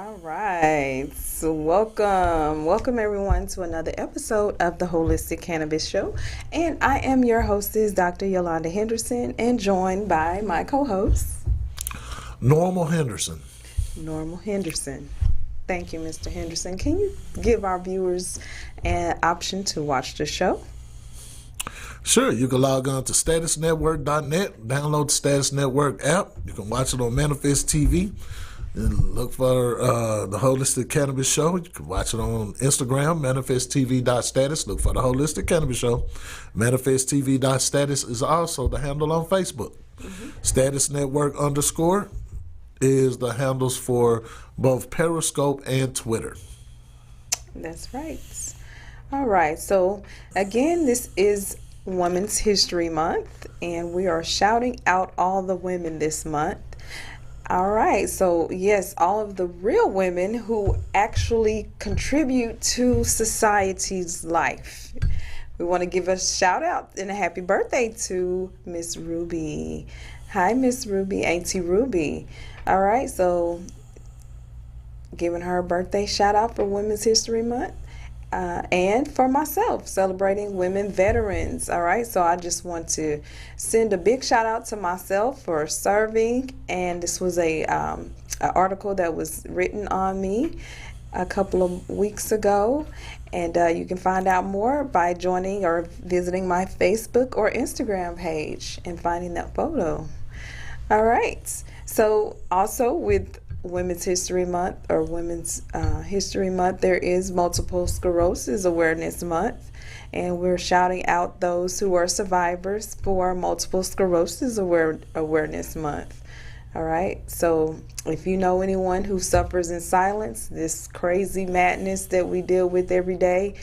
All right. So welcome everyone to another episode of the Holistic Cannabis Show. And I am your hostess, Dr. Yolanda Henderson, and joined by my co-host, Normal Henderson. Normal Henderson. Thank you, Mr. Henderson. Can you give our viewers an option to watch the show? Sure, you can log on to statusnetwork.net, download the Status Network app. You can watch it on Manifest TV. And look for the Holistic Cannabis Show. You can watch it on Instagram, manifesttv.status. Look for the Holistic Cannabis Show. Manifesttv.status is also the handle on Facebook. Status Network _ is the handles for both Periscope and Twitter. That's right. All right. So, again, this is Women's History Month, and we are shouting out all the women this month. All right, so yes, all of the real women who actually contribute to society's life. We want to give a shout out and a happy birthday to Miss Ruby. Hi, Miss Ruby, Auntie Ruby. All right, so giving her a birthday shout out for Women's History Month. And for myself, celebrating women veterans. All right, so I just want to send a big shout out to myself for serving. And this was a article that was written on me a couple of weeks ago. And you can find out more by joining or visiting my Facebook or Instagram page and finding that photo. All right, so also with Women's History Month or Women's History Month, there is Multiple Sclerosis Awareness Month, and we're shouting out those who are survivors for Multiple Sclerosis Awareness Month. All right, so if you know anyone who suffers in silence, this crazy madness that we deal with every day,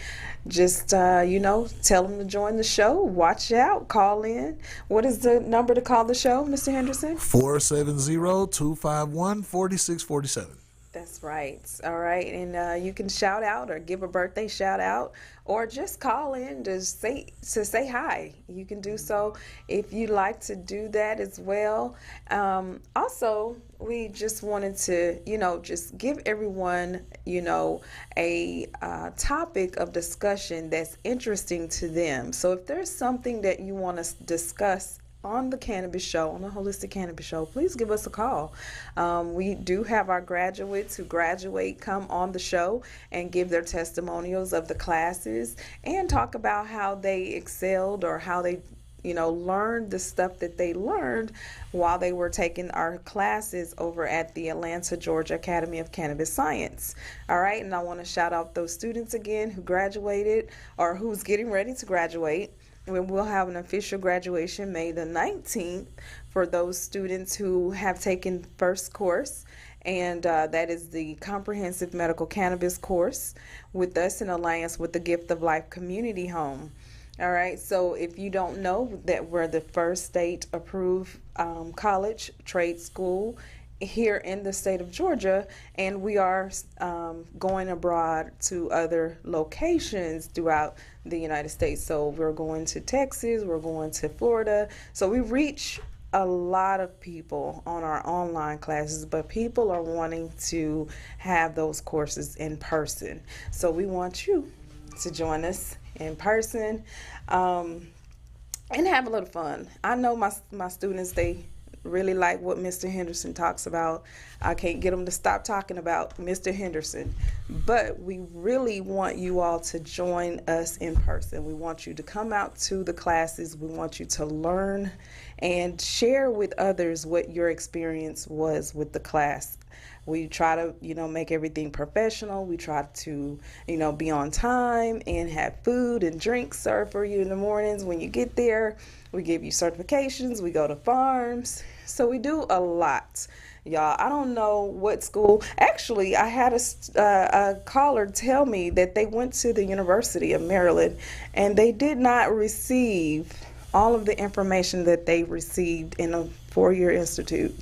just, tell them to join the show. Watch out. Call in. What is the number to call the show, Mr. Henderson? 470-251-4647. That's right. All right. And you can shout out or give a birthday shout out or just call in to say hi. You can do so if you'd like to do that as well. Also, we just wanted to, just give everyone, a topic of discussion that's interesting to them. So if there's something that you want to discuss on the Cannabis Show, on the Holistic Cannabis Show, please give us a call. We do have our graduates who graduate come on the show and give their testimonials of the classes and talk about how they excelled or how they learned the stuff that they learned while they were taking our classes over at the Atlanta, Georgia Academy of Cannabis Science. All right, and I want to shout out those students again who graduated or who's getting ready to graduate. We'll have an official graduation May the 19th for those students who have taken first course, and that is the Comprehensive Medical Cannabis course with us in alliance with the Gift of Life Community Home. All right, so if you don't know that we're the first state-approved college trade school here in the state of Georgia, and we are going abroad to other locations throughout the United States. So we're going to Texas, we're going to Florida. So we reach a lot of people on our online classes, but people are wanting to have those courses in person. So we want you to join us in person and have a little fun. I know my students, they really like what Mr. Henderson talks about. I can't get them to stop talking about Mr. Henderson, but we really want you all to join us in person. We want you to come out to the classes. We want you to learn and share with others what your experience was with the class. We try to, make everything professional. We try to, be on time and have food and drinks served for you in the mornings when you get there. We give you certifications. We go to farms. So we do a lot, y'all. I don't know what school. Actually, I had a caller tell me that they went to the University of Maryland and they did not receive all of the information that they received in a four-year institute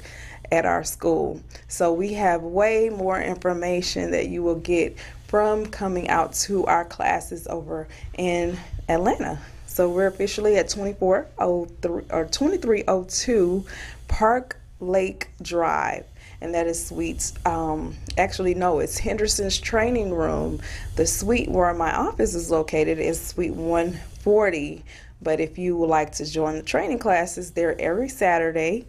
at our school. So we have way more information that you will get from coming out to our classes over in Atlanta. So we're officially at 2302 Park Lake Drive. and that is suites. Actually, no, it's Henderson's training room. The suite where my office is located is suite 140. But if you would like to join the training classes, they're every Saturday,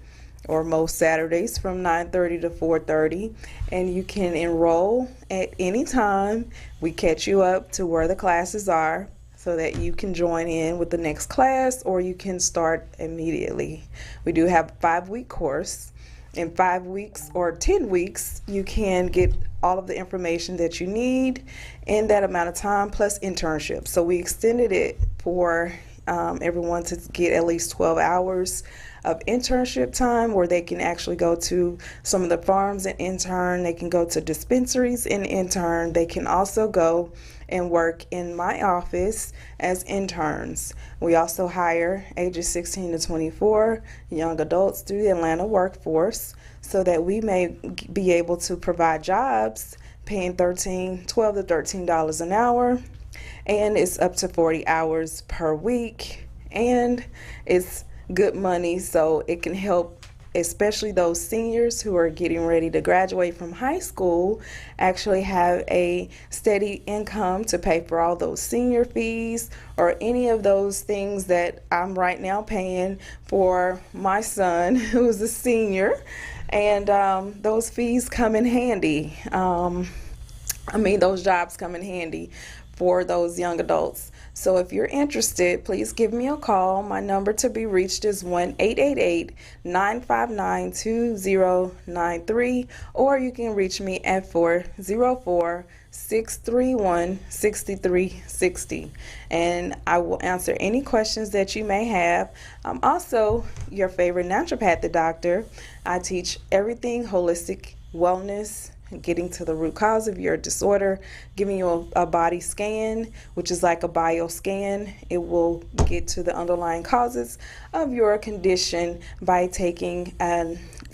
or most Saturdays, from 9:30 to 4:30, and you can enroll at any time. We catch you up to where the classes are so that you can join in with the next class, or you can start immediately. We do have a 5-week course. In 5 weeks or 10 weeks, you can get all of the information that you need in that amount of time, plus internships. So we extended it for everyone to get at least 12 hours of internship time, where they can actually go to some of the farms and intern. They can go to dispensaries and intern. They can also go and work in my office as interns. We also hire ages 16 to 24 young adults through the Atlanta workforce, so that we may be able to provide jobs paying $12 to $13 an hour, and it's up to 40 hours per week, and it's good money, so it can help especially those seniors who are getting ready to graduate from high school actually have a steady income to pay for all those senior fees or any of those things that I'm right now paying for my son who's a senior, and those fees come in handy. Those jobs come in handy for those young adults. So if you're interested, please give me a call. My number to be reached is 1-888-959-2093, or you can reach me at 404-631-6360, and I will answer any questions that you may have. I'm also your favorite naturopathic doctor. I teach everything holistic wellness, getting to the root cause of your disorder, giving you a body scan, which is like a bio scan. It will get to the underlying causes of your condition by taking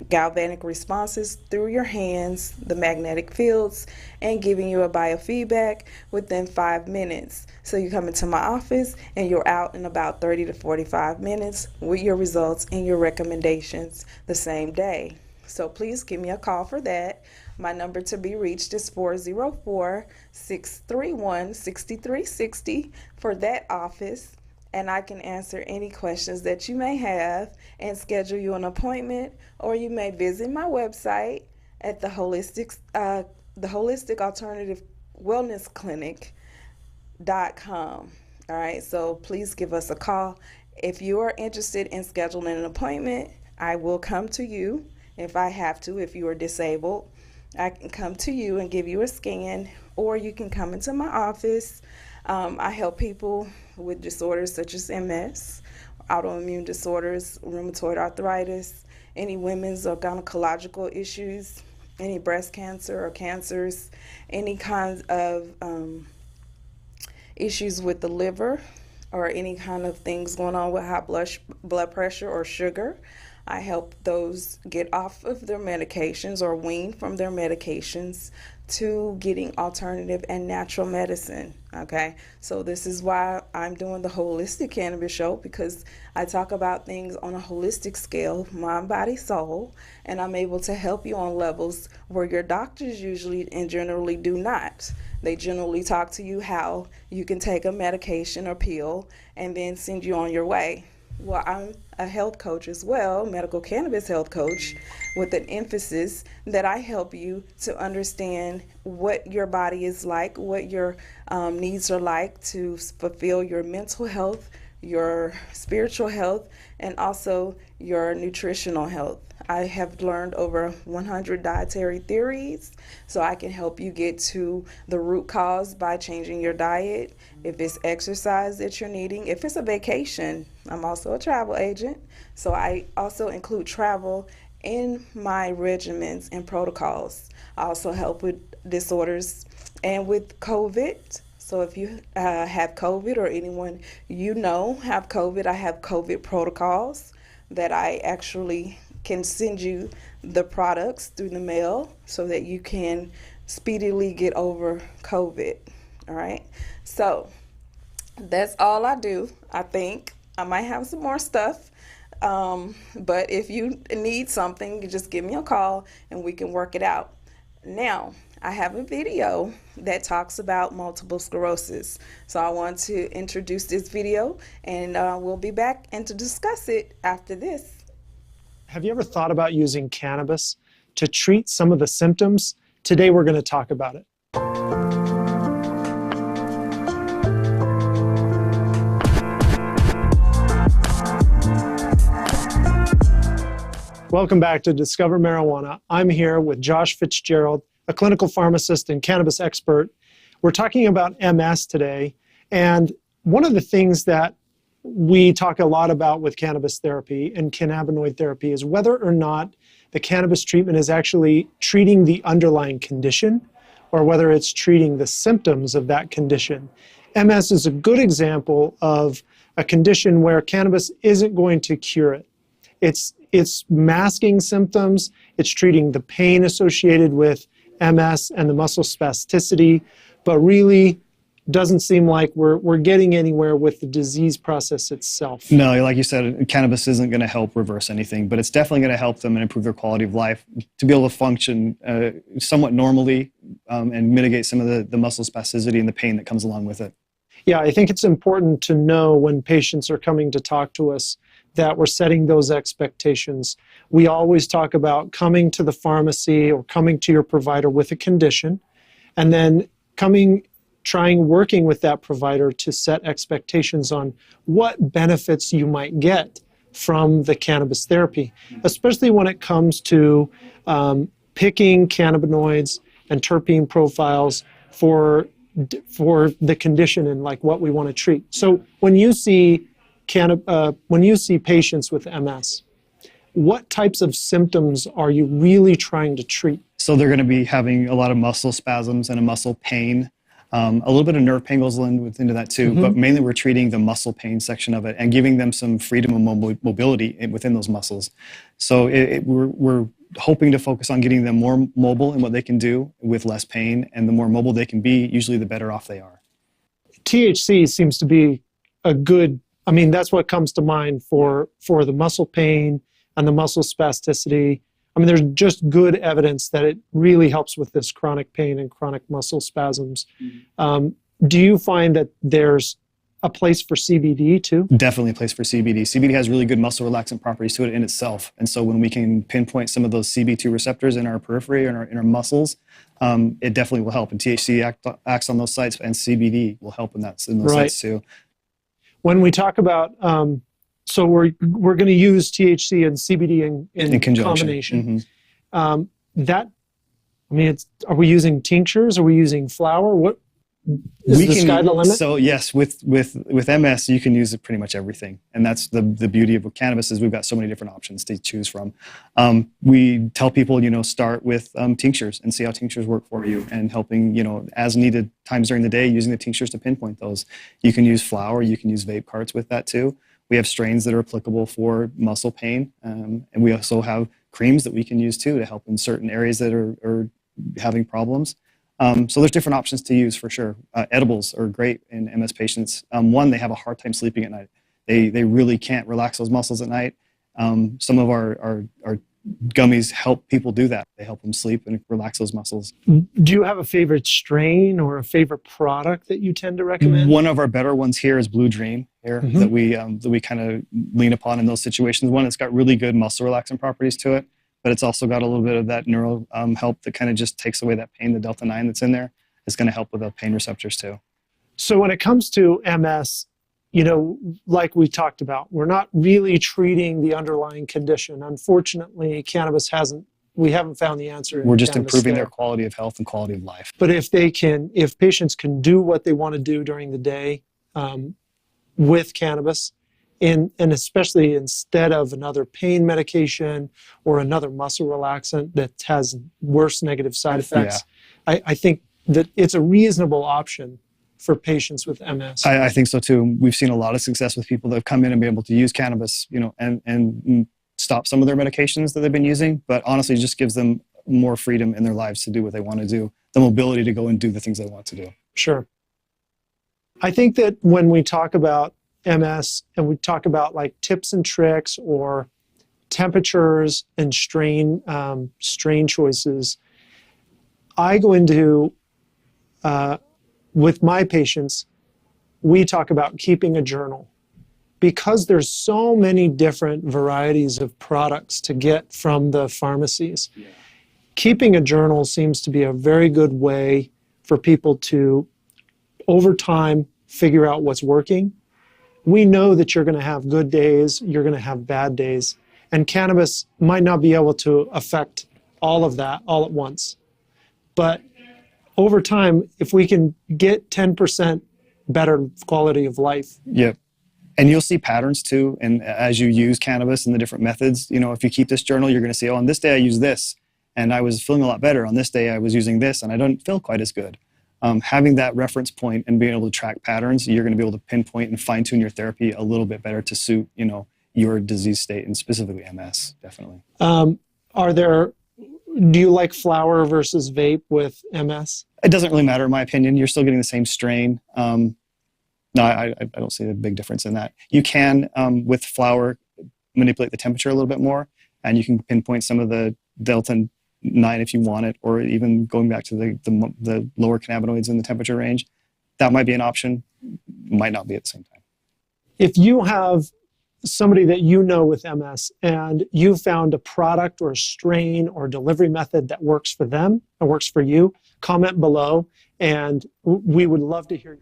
galvanic responses through your hands, the magnetic fields, and giving you a biofeedback within 5 minutes. So you come into my office and you're out in about 30 to 45 minutes with your results and your recommendations the same day. So please give me a call for that. My number to be reached is 404-631-6360 for that office, and I can answer any questions that you may have and schedule you an appointment, or you may visit my website at the Holistic Alternative Wellness Clinic.com. All right, so please give us a call. If you are interested in scheduling an appointment, I will come to you if I have to. If you are disabled, I can come to you and give you a scan, or you can come into my office. I help people with disorders such as MS, autoimmune disorders, rheumatoid arthritis, any women's or gynecological issues, any breast cancer or cancers, any kinds of issues with the liver, or any kind of things going on with high blood pressure or sugar. I help those get off of their medications or wean from their medications to getting alternative and natural medicine. Okay, so this is why I'm doing the Holistic Cannabis Show, because I talk about things on a holistic scale, mind, body, soul, and I'm able to help you on levels where your doctors usually and generally do not. They generally talk to you how you can take a medication or pill and then send you on your way. Well, I'm a health coach as well, medical cannabis health coach, with an emphasis that I help you to understand what your body is like, what your needs are like to fulfill your mental health, your spiritual health, and also your nutritional health. I have learned over 100 dietary theories, so I can help you get to the root cause by changing your diet. If it's exercise that you're needing, if it's a vacation, I'm also a travel agent, so I also include travel in my regimens and protocols. I also help with disorders and with COVID. So if you have COVID, or anyone you know have COVID, I have COVID protocols that I actually can send you the products through the mail so that you can speedily get over COVID. All right, so that's all I do. I think I might have some more stuff But if you need something, you just give me a call and we can work it out. Now, I have a video that talks about multiple sclerosis. So I want to introduce this video, and we'll be back and to discuss it after this. Have you ever thought about using cannabis to treat some of the symptoms? Today we're going to talk about it. Welcome back to Discover Marijuana. I'm here with Josh Fitzgerald, a clinical pharmacist and cannabis expert. We're talking about MS today, and one of the things that we talk a lot about with cannabis therapy and cannabinoid therapy is whether or not the cannabis treatment is actually treating the underlying condition or whether it's treating the symptoms of that condition. MS is a good example of a condition where cannabis isn't going to cure it. It's masking symptoms, it's treating the pain associated with MS and the muscle spasticity, but really doesn't seem like we're getting anywhere with the disease process itself. No, like you said, cannabis isn't going to help reverse anything, but it's definitely going to help them and improve their quality of life to be able to function somewhat normally and mitigate some of the muscle spasticity and the pain that comes along with it. Yeah, I think it's important to know when patients are coming to talk to us that we're setting those expectations. We always talk about coming to the pharmacy or coming to your provider with a condition, and then working with that provider to set expectations on what benefits you might get from the cannabis therapy, especially when it comes to picking cannabinoids and terpene profiles for the condition and like what we want to treat. So when you see patients with MS, what types of symptoms are you really trying to treat? So they're going to be having a lot of muscle spasms and a muscle pain. A little bit of nerve pain goes into that too, but mainly we're treating the muscle pain section of it and giving them some freedom and mobility within those muscles. So we're hoping to focus on getting them more mobile in what they can do with less pain, and the more mobile they can be, usually the better off they are. THC seems to be that's what comes to mind for the muscle pain and the muscle spasticity. There's just good evidence that it really helps with this chronic pain and chronic muscle spasms. Do you find that there's a place for CBD too? Definitely a place for CBD. CBD has really good muscle relaxant properties to it in itself. And so when we can pinpoint some of those CB2 receptors in our periphery and in our muscles, it definitely will help. And THC acts on those sites, and CBD will help in those sites too. When we talk about, so we're going to use THC and CBD in combination. Are we using tinctures? Are we using flower? What is the sky the limit? So yes, with MS, you can use pretty much everything, and that's the beauty of cannabis is we've got so many different options to choose from. We tell people, start with tinctures and see how tinctures work for you, and helping as needed times during the day, using the tinctures to pinpoint those. You can use flower, you can use vape carts with that too. We have strains that are applicable for muscle pain, and we also have creams that we can use too to help in certain areas that are having problems. So there's different options to use for sure. Edibles are great in MS patients. One, they have a hard time sleeping at night. They really can't relax those muscles at night. Some of our gummies help people do that. They help them sleep and relax those muscles. Do you have a favorite strain or a favorite product that you tend to recommend? One of our better ones here is Blue Dream here that we kind of lean upon in those situations. One, it's got really good muscle relaxant properties to it, but it's also got a little bit of that neural help that kind of just takes away that pain. The delta-9 that's in there is going to help with the pain receptors too. So when it comes to MS, like we talked about, we're not really treating the underlying condition. Unfortunately, we haven't found the answer. We're just improving their quality of health and quality of life. But if patients can do what they want to do during the day with cannabis, and especially instead of another pain medication or another muscle relaxant that has worse negative side effects, I think that it's a reasonable option for patients with MS. I think so too. We've seen a lot of success with people that have come in and been able to use cannabis, and stop some of their medications that they've been using, but honestly, it just gives them more freedom in their lives to do what they want to do, the mobility to go and do the things they want to do. Sure. I think that when we talk about MS and we talk about like tips and tricks or temperatures and strain choices, I go into, with my patients, we talk about keeping a journal. Because there's so many different varieties of products to get from the pharmacies, keeping a journal seems to be a very good way for people to, over time, figure out what's working. We know that you're going to have good days, you're going to have bad days, and cannabis might not be able to affect all of that all at once. But over time, if we can get 10% better quality of life. Yep. And you'll see patterns too. And as you use cannabis and the different methods, you know, if you keep this journal, you're going to see, oh, on this day I used this and I was feeling a lot better. On this day I was using this and I don't feel quite as good. Having that reference point and being able to track patterns, you're going to be able to pinpoint and fine tune your therapy a little bit better to suit, you know, your disease state and specifically MS, definitely. Do you like flower versus vape with MS? It doesn't really matter in my opinion. You're still getting the same strain. No, I don't see a big difference in that. You can, with flower, manipulate the temperature a little bit more, and you can pinpoint some of the Delta 9 if you want it, or even going back to the lower cannabinoids in the temperature range. That might be an option, might not be at the same time. If you have somebody that you know with MS and you found a product or a strain or delivery method that works for them and works for you, comment below, and we would love to hear.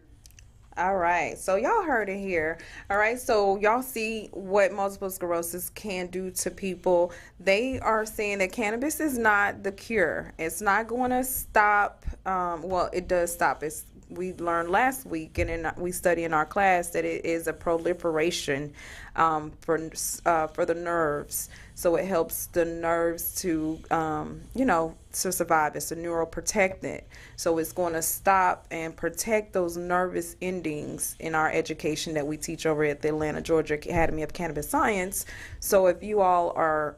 All right, so y'all heard it here. All right, so y'all see what multiple sclerosis can do to people. They are saying that cannabis is not the cure. It's not going to stop. Well, it does stop. We learned last week, and we study in our class that it is a proliferation for the nerves. So it helps the nerves to, to survive. It's a neuroprotectant. So it's going to stop and protect those nervous endings in our education that we teach over at the Atlanta, Georgia Academy of Cannabis Science. So if you all are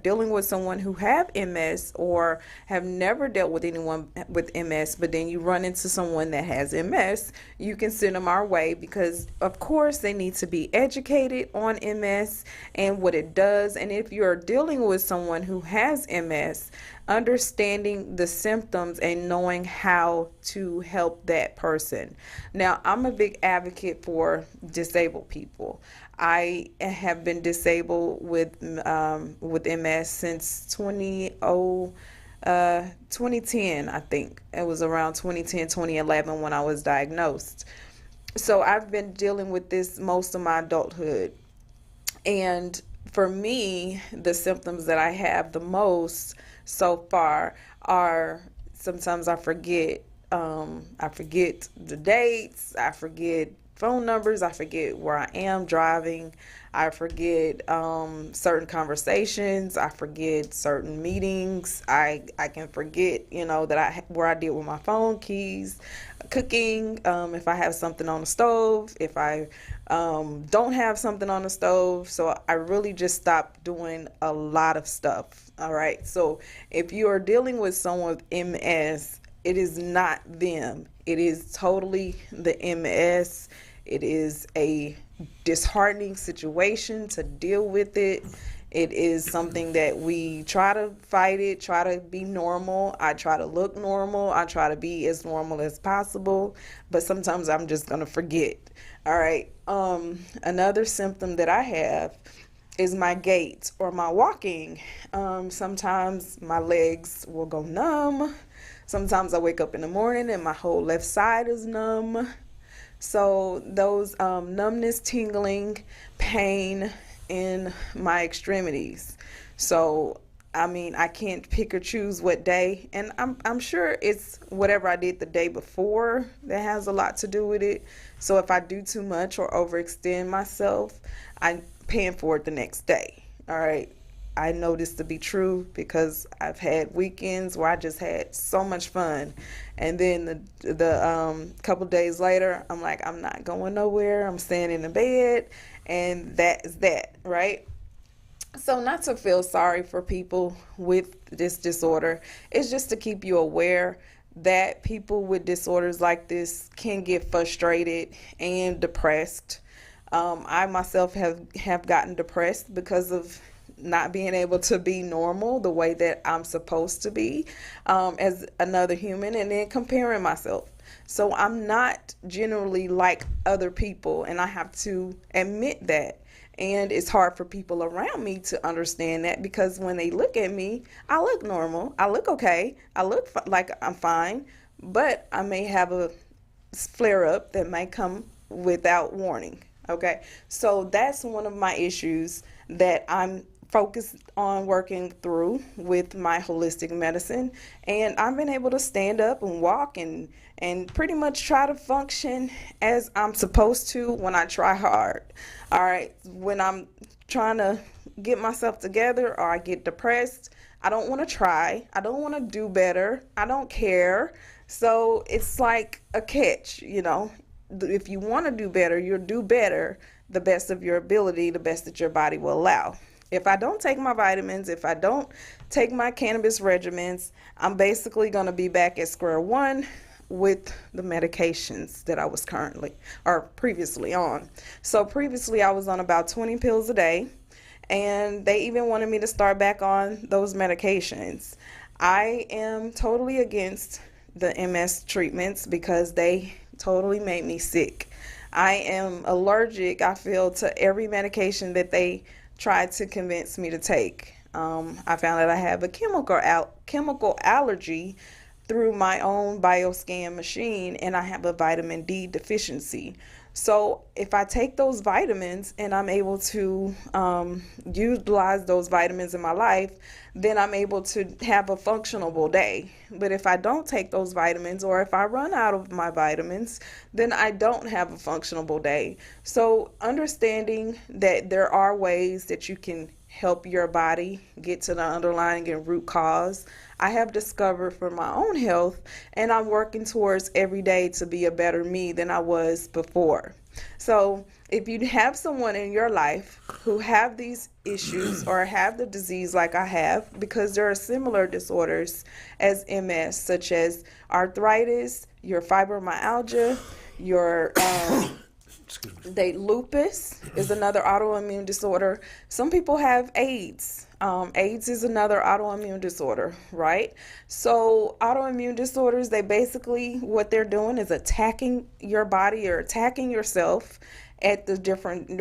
dealing with someone who have MS or have never dealt with anyone with MS, but then you run into someone that has MS, you can send them our way because, of course, they need to be educated on MS and what it does. And if you're dealing with someone who has MS, understanding the symptoms and knowing how to help that person. Now, I'm a big advocate for disabled people. I have been disabled with MS since 2010, I think. It was around 2010, 2011 when I was diagnosed. So I've been dealing with this most of my adulthood. And for me, the symptoms that I have the most so far are sometimes I forget the dates, I forget phone numbers, I forget where I am driving, I forget certain conversations, I forget certain meetings, I can forget, where I did with my phone keys, cooking, if I have something on the stove, if I don't have something on the stove. So I really just stopped doing a lot of stuff. All right. So if you are dealing with someone with MS, it is not them. It is totally the MS. It is a disheartening situation to deal with it. It is something that we try to fight it, try to be normal. I try to look normal. I try to be as normal as possible, but sometimes I'm just going to forget. All right. Another symptom that I have is my gait or my walking. Sometimes my legs will go numb. Sometimes I wake up in the morning and my whole left side is numb. So those numbness, tingling, pain in my extremities. So I can't pick or choose what day, and I'm sure it's whatever I did the day before that has a lot to do with it. So if I do too much or overextend myself, I'm paying for it the next day. All right. I know this to be true because I've had weekends where I just had so much fun, and then the couple days later, I'm like, I'm not going nowhere. I'm staying in the bed, and that is that, right? So not to feel sorry for people with this disorder, it's just to keep you aware that people with disorders like this can get frustrated and depressed. I myself have gotten depressed because of not being able to be normal the way that I'm supposed to be as another human, and then comparing myself. So I'm not generally like other people, and I have to admit that. And it's hard for people around me to understand that, because when they look at me, I look normal. I look okay. I look like I'm fine, but I may have a flare up that may come without warning. Okay. So that's one of my issues that I'm focused on working through with my holistic medicine. And I've been able to stand up and walk and pretty much try to function as I'm supposed to when I try hard. All right. When I'm trying to get myself together or I get depressed, I don't want to try. I don't want to do better. I don't care. So it's like a catch, you know. If you want to do better, you'll do better the best of your ability, the best that your body will allow. If I don't take my vitamins, if I don't take my cannabis regimens, I'm basically going to be back at square one with the medications that I was previously on. So previously I was on about 20 pills a day, and they even wanted me to start back on those medications. I am totally against the MS treatments because they totally made me sick. I am allergic, I feel, to every medication that they tried to convince me to take. I found that I have a chemical allergy through my own bioscan machine, and I have a vitamin D deficiency. So if I take those vitamins and I'm able to utilize those vitamins in my life, then I'm able to have a functionable day. But if I don't take those vitamins, or if I run out of my vitamins, then I don't have a functionable day. So understanding that there are ways that you can help your body get to the underlying and root cause, I have discovered for my own health, and I'm working towards every day to be a better me than I was before. So if you have someone in your life who have these issues or have the disease like I have, because there are similar disorders as MS, such as arthritis, your fibromyalgia, your lupus is another autoimmune disorder. Some people have AIDS. AIDS is another autoimmune disorder, right? So autoimmune disorders, they basically, what they're doing is attacking your body or attacking yourself at the different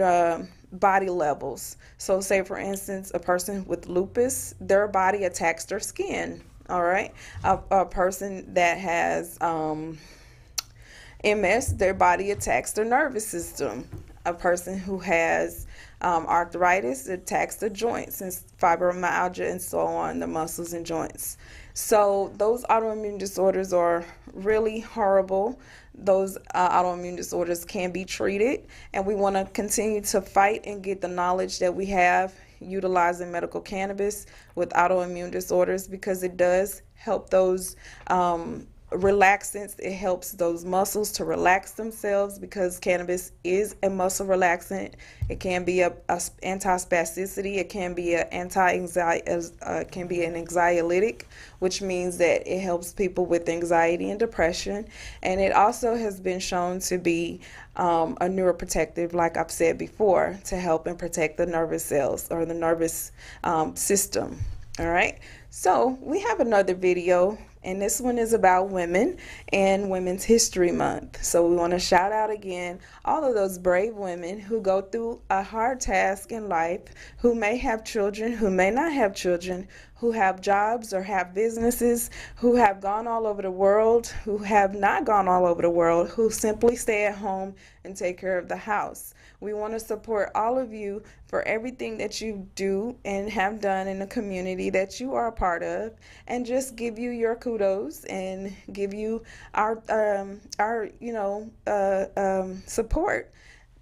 body levels. So say, for instance, a person with lupus, their body attacks their skin, all right? A person that has MS, their body attacks their nervous system. A person who has arthritis attacks the joints, and fibromyalgia, and so on, the muscles and joints. So those autoimmune disorders are really horrible. Those autoimmune disorders can be treated, and we want to continue to fight and get the knowledge that we have utilizing medical cannabis with autoimmune disorders, because it does help those relaxants. It helps those muscles to relax themselves, because cannabis is a muscle relaxant. It can be a anti-spasticity. It can be an anxiolytic, which means that it helps people with anxiety and depression. And it also has been shown to be a neuroprotective, like I've said before, to help and protect the nervous cells or the nervous system. All right. So we have another video, and this one is about women and Women's History Month. So we want to shout out again all of those brave women who go through a hard task in life, who may have children, who may not have children, who have jobs or have businesses, who have gone all over the world, who have not gone all over the world, who simply stay at home and take care of the house. We want to support all of you for everything that you do and have done in the community that you are a part of, and just give you your kudos and give you our support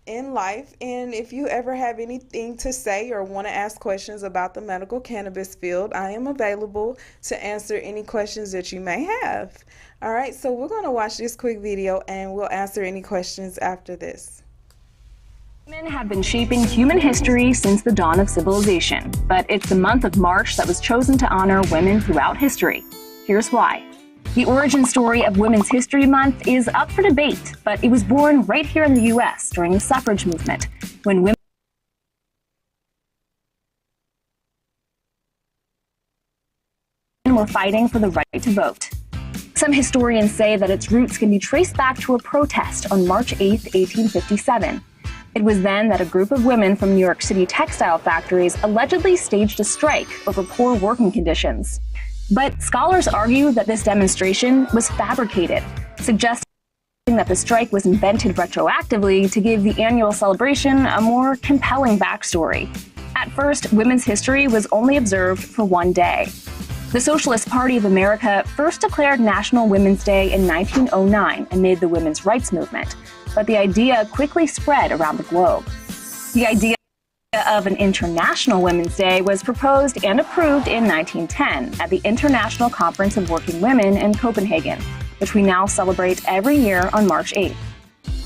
in life. And if you ever have anything to say or want to ask questions about the medical cannabis field, I am available to answer any questions that you may have. All right, so we're going to watch this quick video, and we'll answer any questions after this. Women have been shaping human history since the dawn of civilization, but it's the month of March that was chosen to honor women throughout history. Here's why. The origin story of Women's History Month is up for debate, but it was born right here in the U.S. during the suffrage movement. when women were fighting for the right to vote. Some historians say that its roots can be traced back to a protest on March 8, 1857. It was then that a group of women from New York City textile factories allegedly staged a strike over poor working conditions. But scholars argue that this demonstration was fabricated, suggesting that the strike was invented retroactively to give the annual celebration a more compelling backstory. At first, women's history was only observed for one day. The Socialist Party of America first declared National Women's Day in 1909 amid the women's rights movement, but the idea quickly spread around the globe. The idea of an International Women's Day was proposed and approved in 1910 at the International Conference of Working Women in Copenhagen, which we now celebrate every year on March 8th.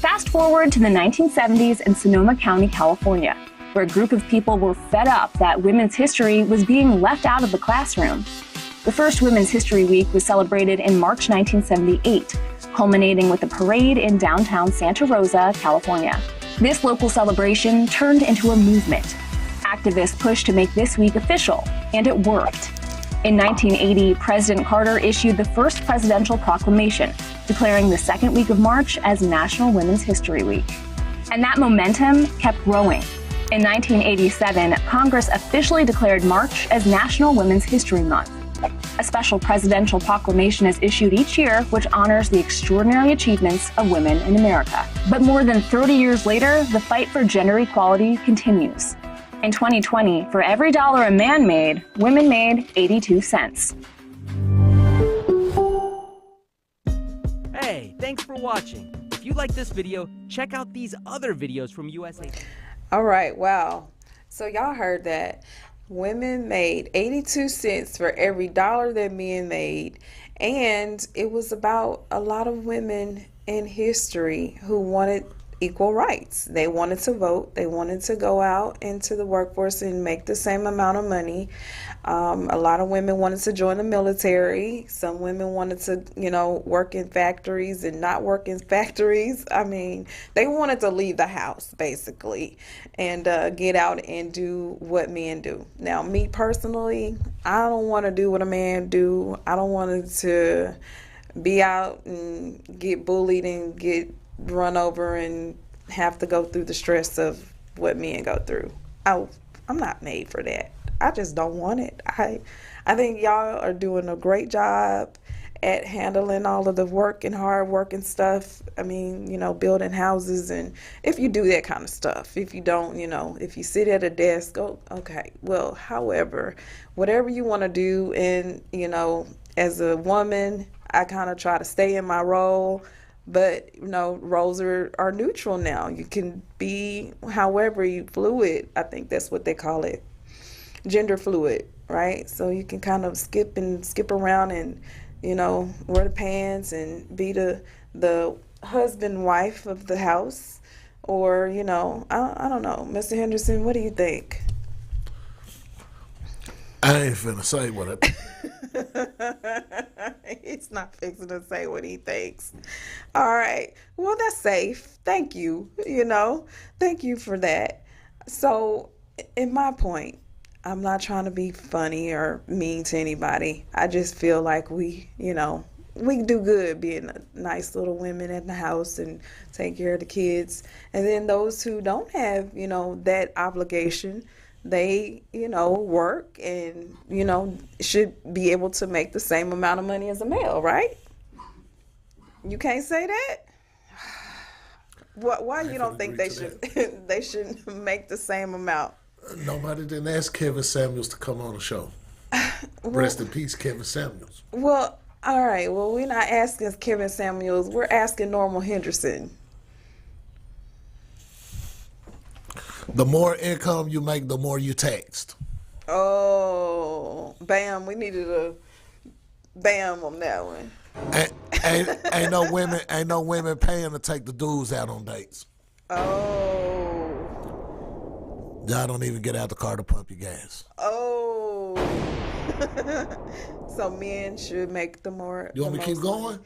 Fast forward to the 1970s in Sonoma County, California, where a group of people were fed up that women's history was being left out of the classroom. The first Women's History Week was celebrated in March 1978, culminating with a parade in downtown Santa Rosa, California. This local celebration turned into a movement. Activists pushed to make this week official, and it worked. In 1980, President Carter issued the first presidential proclamation, declaring the second week of March as National Women's History Week. And that momentum kept growing. In 1987, Congress officially declared March as National Women's History Month. A special presidential proclamation is issued each year which honors the extraordinary achievements of women in America. But more than 30 years later, the fight for gender equality continues. In 2020, for every dollar a man made, women made 82 cents. Hey, thanks for watching. If you like this video, check out these other videos from USA. All right, wow. So y'all heard that. Women made 82 cents for every dollar that men made. And it was about a lot of women in history who wanted equal rights. They wanted to vote. They wanted to go out into the workforce and make the same amount of money. A lot of women wanted to join the military. Some women wanted to, work in factories and not work in factories. I mean, they wanted to leave the house, basically, and get out and do what men do. Now, me personally, I don't want to do what a man do. I don't want to be out and get bullied and get run over and have to go through the stress of what men go through. I'm not made for that. I just don't want it. I think y'all are doing a great job at handling all of the work and hard work and stuff. I mean, building houses, and if you do that kind of stuff. If you don't, if you sit at a desk, okay. Well, however, whatever you want to do, and, as a woman, I kind of try to stay in my role. But, roles are neutral now. You can be however you fluid. I think that's what they call it. Gender fluid, right? So you can kind of skip around and, wear the pants and be the husband, wife of the house. Or, I don't know. Mr. Henderson, what do you think? I ain't finna say what I He's not fixing to say what he thinks. All right. Well, that's safe. Thank you. Thank you for that. So, in my point, I'm not trying to be funny or mean to anybody. I just feel like we do good being nice little women in the house and take care of the kids. And then those who don't have, that obligation, they, work and, should be able to make the same amount of money as a male, right? You can't say that? Why you don't think they should they should make the same amount? Nobody didn't ask Kevin Samuels to come on the show. Rest in peace, Kevin Samuels. Well, all right. Well, we're not asking Kevin Samuels. We're asking Normal Henderson. The more income you make, the more you taxed. Oh, bam. We needed a bam on that one. Ain't no women paying to take the dudes out on dates. Oh. Y'all don't even get out the car to pump your gas. Oh. So men should make the more. You want me to keep going?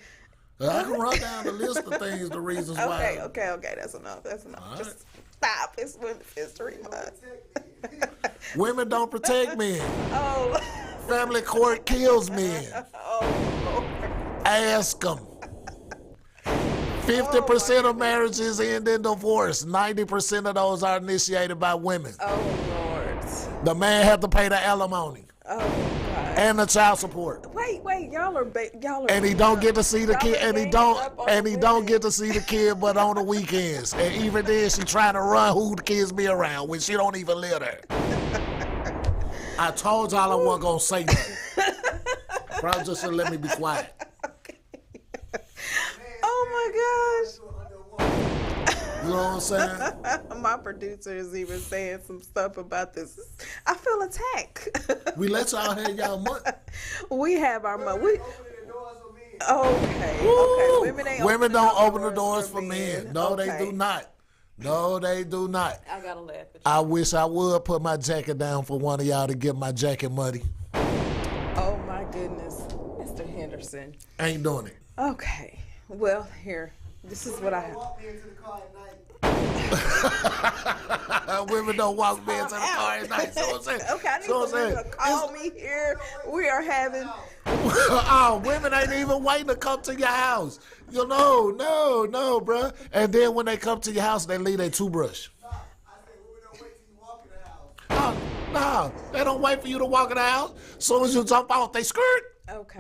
I can run down the list of things, the reasons why. Okay. That's enough. All Just Stop. It's Women's History Month. Women don't protect men. Oh. Family court kills men. Oh, Ask them. 50% of marriages end in divorce. 90% of those are initiated by women. oh Lord. The man had to pay the alimony Oh God. and the child support. Wait, y'all are And he don't get to see the Y'all kid, are and he ganging don't, up on and he the don't women. get to see the kid, but on the weekends. And even then, she trying to run who the kids be around when she don't even live there. I told y'all I wasn't gonna say nothing. Probably just said, let me be quiet. Oh my You know what I'm saying? gosh. My producer is even saying some stuff about this. I feel attacked. We let y'all have y'all money. We have our money. Okay. Woo! Women ain't Women don't open the doors for for men. No, they do not. No, they do not. I gotta laugh at you. I wish I would put my jacket down for one of y'all to get my jacket muddy. Oh my goodness, Mr. Henderson. Ain't doing it. Okay. Well, here. This is what I have. Women don't walk me into the car at night. So I'm saying. Okay, I need So I'm someone saying. to call me here. We are having. Oh, women ain't even waiting to come to your house. You know, no, bruh. And then when they come to your house, they leave their toothbrush. No, they don't wait for you to walk in the house. As soon as you jump out, they skirt. Okay.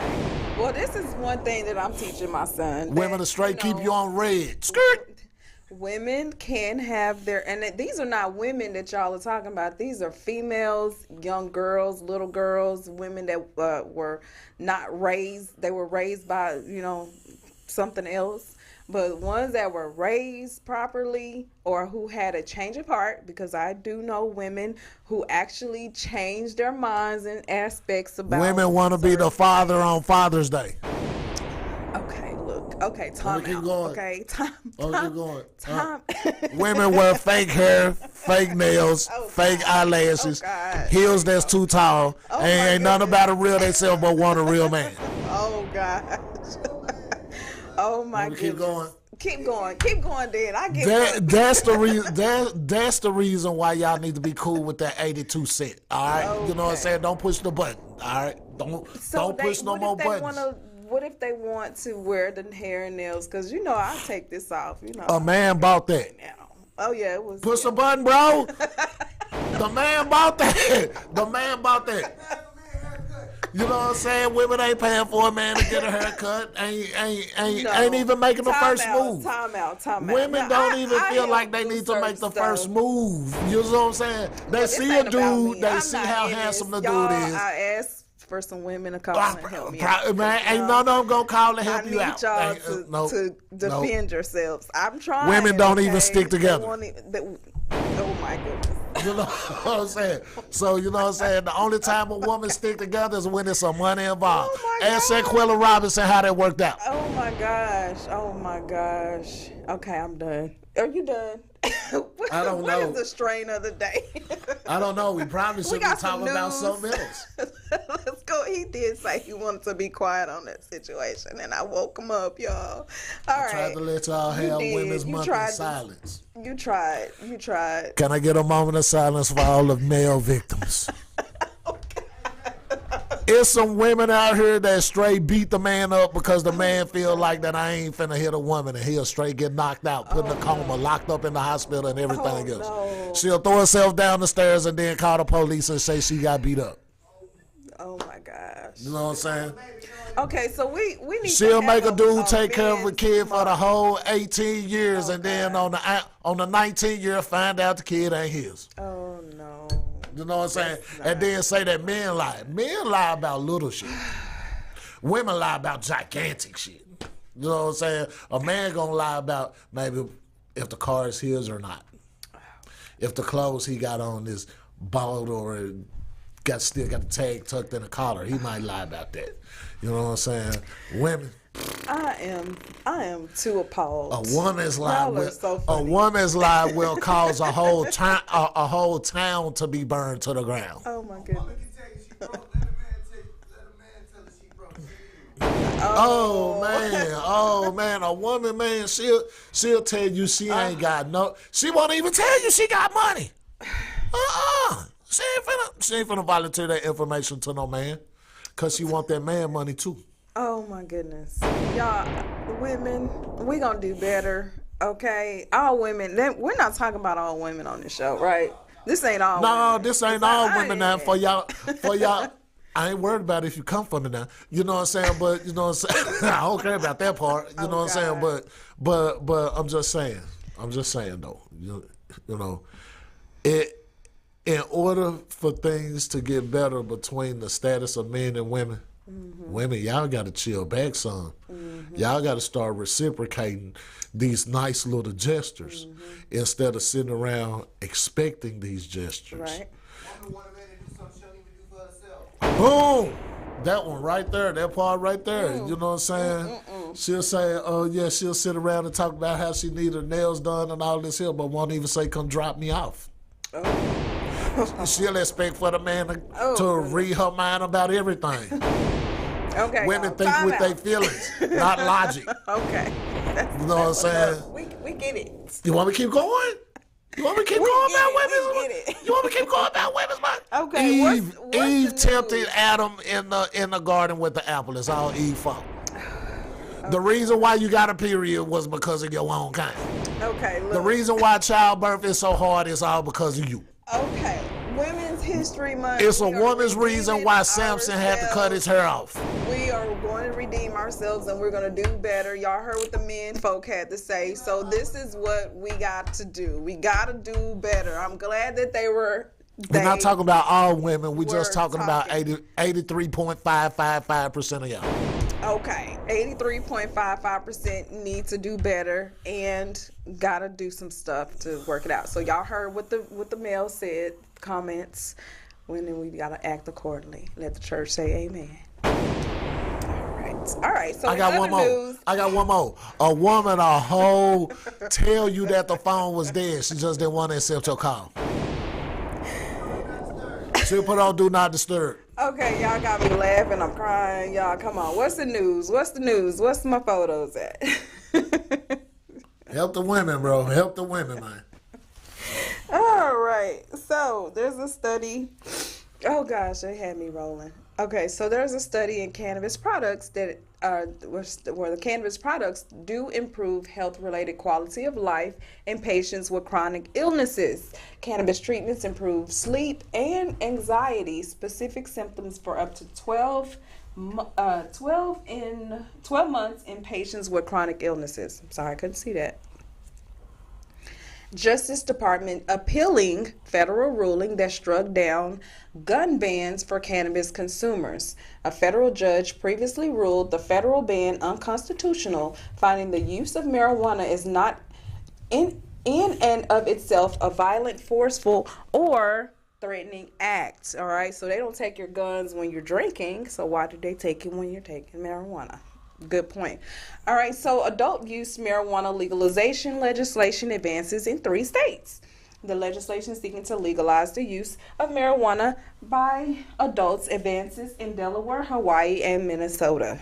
Well, this is one thing that I'm teaching my son. Women that, are straight you know, keep you on red. Skirt. Women can have their, and these are not women that y'all are talking about. These are females, young girls, little girls, women that were not raised. They were raised by, you know, something else. But ones that were raised properly or who had a change of heart, because I do know women who actually changed their minds and aspects about. Women want to be the certain father on Father's Day. Okay, look. Okay, time keep out. going. Okay, time. Keep going. Time. Women wear fake hair, fake nails, Oh, fake God. eyelashes, Oh, God. heels that's too tall. Oh, Ain't my nothing about a real themselves but want a real man. Oh gosh. Oh my Wanna goodness. keep going? Keep going, Dan. I get That's the reason. That's the reason why y'all need to be cool with that 82 cent. All right, you know what I'm saying? Don't push the button. All right, don't push no more buttons. What if they want to wear the hair and nails? Because you know I'll take this off. You know. A man bought that. Now. Oh yeah, it was. Push the button, bro. The man bought that. The man bought that. You know what I'm saying? Women ain't paying for a man to get a haircut. Ain't even making the first move. Time out. Women don't even feel like they need to make the first move. You know what I'm saying? They see a dude, they see how handsome the dude is. I asked for some women to call and help me out. Man, ain't none of them gonna call and help I you need out. y'all to defend yourselves. I'm trying. Women don't even okay? stick together. Oh my goodness. You know what I'm saying? So, you know what I'm saying? The only time a woman stick together is when there's some money involved. Oh my Ask God. Shaquilla Robinson how that worked out. Oh my gosh. Okay, I'm done. Are you done? I don't know. What is the strain of the day? I don't know. We probably should be got some talking about news. something else. Let's go. He did say he wanted to be quiet on that situation, and I woke him up, y'all. All right. Tried to let y'all have did. Women's You Month tried in to- silence. You tried. Can I get a moment of silence for all of male victims? There's some women out here that straight beat the man up because the man feel like that I ain't finna hit a woman and he'll straight get knocked out, put in a coma, locked up in the hospital and everything else. No. She'll throw herself down the stairs and then call the police and say she got beat up. Oh my gosh. You know what I'm saying? Okay, so we need. She'll to make have a dude take care of a men's kid for the month. whole 18 years and then on the 19th year find out the kid ain't his. Oh no. You know what I'm saying? And then say that men lie. Men lie about little shit. Women lie about gigantic shit. You know what I'm saying? A man gonna lie about maybe if the car is his or not. If the clothes he got on is bought or still got the tag tucked in the collar, he might lie about that. You know what I'm saying? Women. I am too appalled. A woman's lie Y'all are so funny. will cause a whole town to be burned to the ground. Oh my goodness. Oh man, a woman, man, she'll tell you she ain't got no. She won't even tell you she got money. She ain't finna volunteer that information to no man, cause she want that man money too. Oh my goodness, y'all, women, we gonna do better. Okay, all women. We're not talking about all women on the show, right? This ain't all. No, women. this ain't all women now. For y'all. I ain't worried about if you come from it now. You know what I'm saying? But you know what I'm saying? I don't care about that part. You know what I'm saying? But I'm just saying. I'm just saying though. You know, in order for things to get better between the status of men and women, women, y'all got to chill back some. Y'all got to start reciprocating these nice little gestures instead of sitting around expecting these gestures. Right. Boom! That one right there, that part right there. You know what I'm saying? She'll say, oh yeah, she'll sit around and talk about how she need her nails done and all this here, but won't even say, come drop me off. She'll expect for the man to read her mind about everything. Okay. Women think with their feelings, not logic. Okay. You know what I'm saying? We get it. You want me to keep going? You want me to keep going about women's? You want me to keep going about women's money? Okay. Eve tempted Adam in the garden with the apple. It's all Eve's fault. The reason why you got a period was because of your own kind. Okay. Look. The reason why childbirth is so hard is all because of you. Okay. Women's History Month. It's a woman's reason why Samson had to cut his hair off. We are going to redeem ourselves and we're going to do better. Y'all heard what the men folk had to say. So this is what we got to do. We got to do better. I'm glad that we're not talking about all women. We're just talking about 83.555% of y'all. Okay. 83.55% need to do better and got to do some stuff to work it out. So y'all heard what the male said, comments. Then we got to act accordingly. Let the church say amen. All right. So I got one more. A woman tell you that the phone was dead. She just didn't want to accept your call. She'll put on do not disturb. Okay, y'all got me laughing. I'm crying. Y'all, come on. What's the news? What's my photos at? Help the women, bro. Help the women, man. All right. So there's a study. Oh gosh, they had me rolling. Okay, so there's a study in cannabis products that where the cannabis products do improve health-related quality of life in patients with chronic illnesses. Cannabis treatments improve sleep and anxiety, specific symptoms for up to 12 months in patients with chronic illnesses. I'm sorry, I couldn't see that. Justice Department appealing federal ruling that struck down gun bans for cannabis consumers. A federal judge previously ruled the federal ban unconstitutional, finding the use of marijuana is not in and of itself a violent, forceful, or threatening act. All right, so they don't take your guns when you're drinking, so why do they take it when you're taking marijuana? Good point. All right, so adult use marijuana legalization legislation advances in 3 states. The legislation seeking to legalize the use of marijuana by adults advances in Delaware, Hawaii, and Minnesota.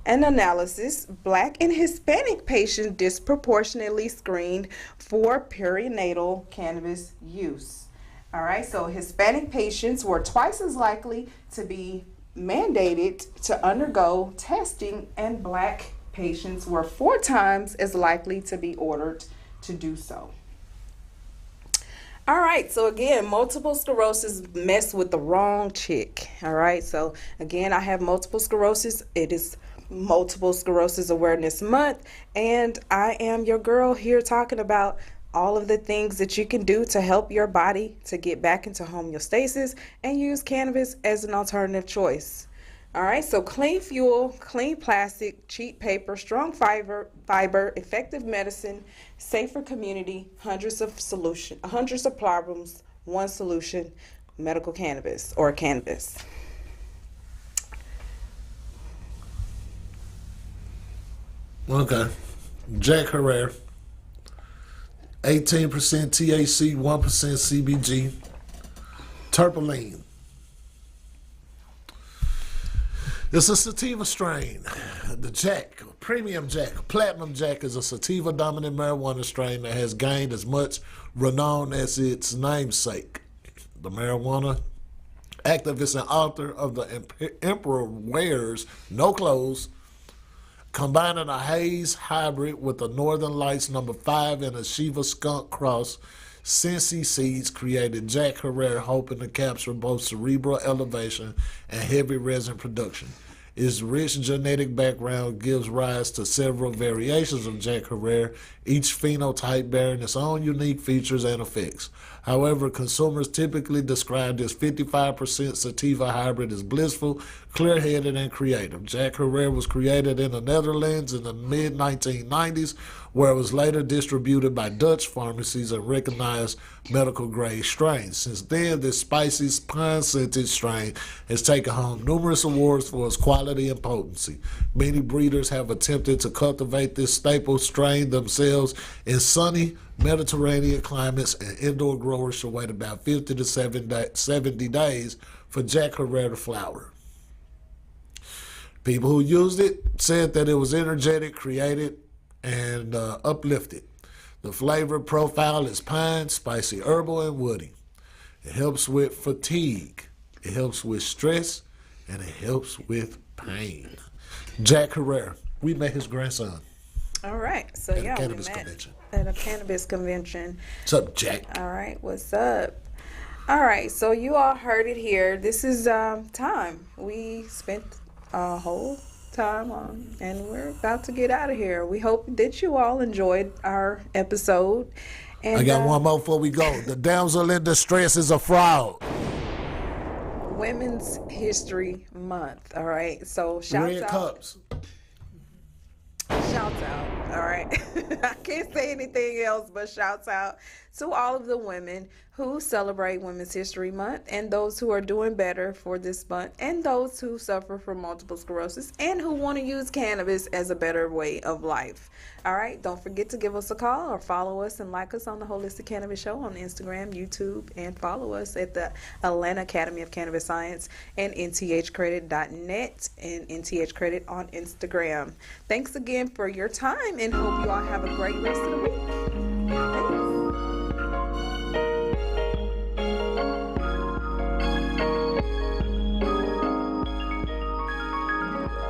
An analysis: Black and Hispanic patients disproportionately screened for perinatal cannabis use. All right, so Hispanic patients were twice as likely to be mandated to undergo testing, and Black patients were 4 times as likely to be ordered to do so. All right, so again, multiple sclerosis mess with the wrong chick. All right, so again, I have multiple sclerosis. It is Multiple Sclerosis Awareness Month, and I am your girl here talking about all of the things that you can do to help your body to get back into homeostasis and use cannabis as an alternative choice. All right, so clean fuel, clean plastic, cheap paper, strong fiber, effective medicine, safer community, hundreds of problems, one solution: medical cannabis or cannabis. Okay. Jack Herrera. 18% THC, 1% CBG. Terpene. It's a sativa strain. The Jack, Premium Jack, Platinum Jack is a sativa-dominant marijuana strain that has gained as much renown as its namesake. The marijuana activist and author of The Emperor Wears No Clothes, combining a haze hybrid with a Northern Lights No. 5 and a Shiva skunk cross, Cincy Seeds created Jack Herrera, hoping to capture both cerebral elevation and heavy resin production. Its rich genetic background gives rise to several variations of Jack Herrera, each phenotype bearing its own unique features and effects. However, consumers typically describe this 55% sativa hybrid as blissful, clear-headed, and creative. Jack Herrera was created in the Netherlands in the mid-1990s, where it was later distributed by Dutch pharmacies and recognized medical-grade strains. Since then, this spicy, pine-scented strain has taken home numerous awards for its quality and potency. Many breeders have attempted to cultivate this staple strain themselves in sunny Mediterranean climates, and indoor growers should wait about 50 to 70 days for Jack Herrera to flower. People who used it said that it was energetic, creative, and uplifted. The flavor profile is pine, spicy, herbal, and woody. It helps with fatigue. It helps with stress, and it helps with pain. Jack Herrera. We met his grandson. All right. So At a yeah, we cannabis met convention. at a cannabis convention. What's up, Jack? All right. What's up? All right. So you all heard it here. This is time. We spent a whole time on, and we're about to get out of here. We hope that you all enjoyed our episode. And I got one more before we go. The damsel in distress is a fraud. Women's History Month. All right. So shouts Red out. cups. Shouts out. All right. I can't say anything else but shouts out to all of the women who celebrate Women's History Month, and those who are doing better for this month, and those who suffer from multiple sclerosis, and who want to use cannabis as a better way of life. All right. Don't forget to give us a call or follow us and like us on the Holistic Cannabis Show on Instagram, YouTube, and follow us at the Atlanta Academy of Cannabis Science and nthcredit.net and nthcredit on Instagram. Thanks again for your time, and hope you all have a great rest of the week. Thanks.